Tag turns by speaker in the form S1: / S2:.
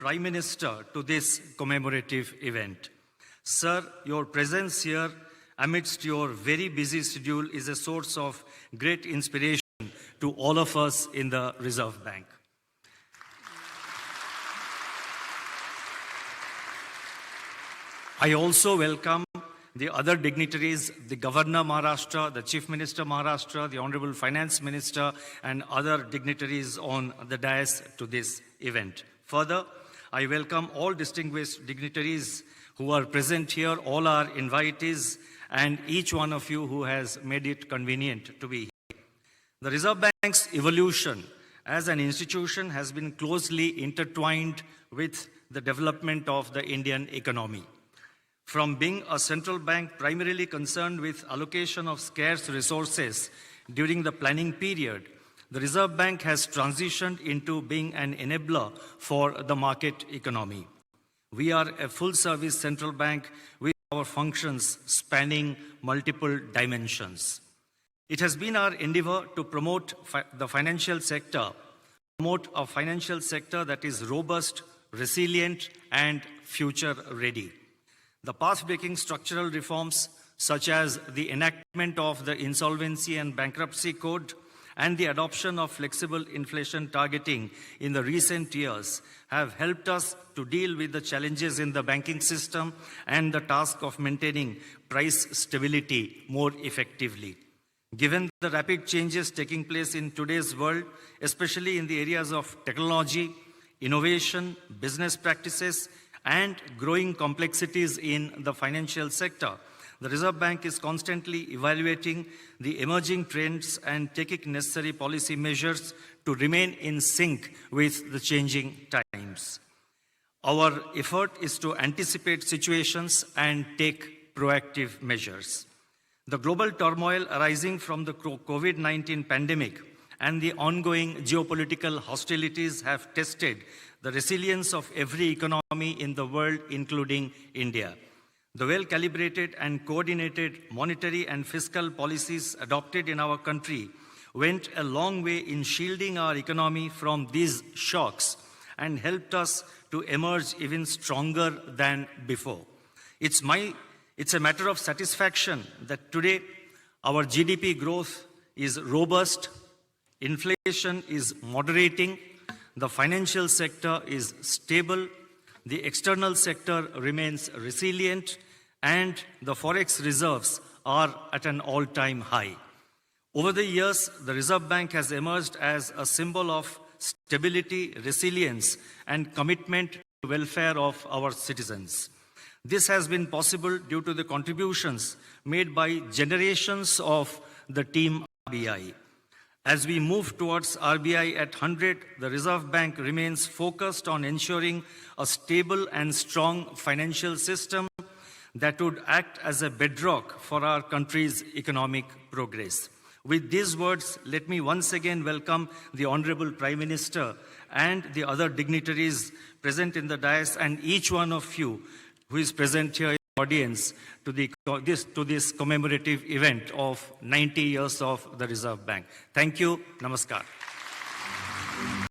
S1: Prime Minister to this commemorative event. Sir, your presence here amidst your very busy schedule is a source of great inspiration to all of us in the Reserve Bank. I also welcome the other dignitaries, the Governor Maharashtra, the Chief Minister Maharashtra, the Honorable Finance Minister, and other dignitaries on the dais to this event. Further, I welcome all distinguished dignitaries who are present here, all our invitees, and each one of you who has made it convenient to be here. The Reserve Bank's evolution as an institution has been closely intertwined with the development of the Indian economy. From being a central bank primarily concerned with allocation of scarce resources during the planning period, the Reserve Bank has transitioned into being an enabler for the market economy. We are a full-service central bank with our functions spanning multiple dimensions. It has been our endeavor to promote the financial sector, promote a financial sector that is robust, resilient, and future-ready. The path-breaking structural reforms, such as the enactment of the Insolvency and Bankruptcy Code and the adoption of flexible inflation targeting in the recent years, have helped us to deal with the challenges in the banking system and the task of maintaining price stability more effectively. Given the rapid changes taking place in today's world, especially in the areas of technology, innovation, business practices, and growing complexities in the financial sector, the Reserve Bank is constantly evaluating the emerging trends and taking necessary policy measures to remain in sync with the changing times. Our effort is to anticipate situations and take proactive measures. The global turmoil arising from the COVID-19 pandemic and the ongoing geopolitical hostilities have tested the resilience of every economy in the world, including India. The well-calibrated and coordinated monetary and fiscal policies adopted in our country went a long way in shielding our economy from these shocks and helped us to emerge even stronger than before. It's a matter of satisfaction that today our GDP growth is robust, inflation is moderating, the financial sector is stable, the external sector remains resilient, and the forex reserves are at an all-time high. Over the years, the Reserve Bank has emerged as a symbol of stability, resilience, and commitment to the welfare of our citizens. This has been possible due to the contributions made by generations of the team RBI. As we move towards RBI at 100, the Reserve Bank remains focused on ensuring a stable and strong financial system that would act as a bedrock for our country's economic progress. With these words, let me once again welcome the Honorable Prime Minister and the other dignitaries present in the dais and each one of you who is present here in the audience to this commemorative event of 90 years of the Reserve Bank. Thank you. Namaskar.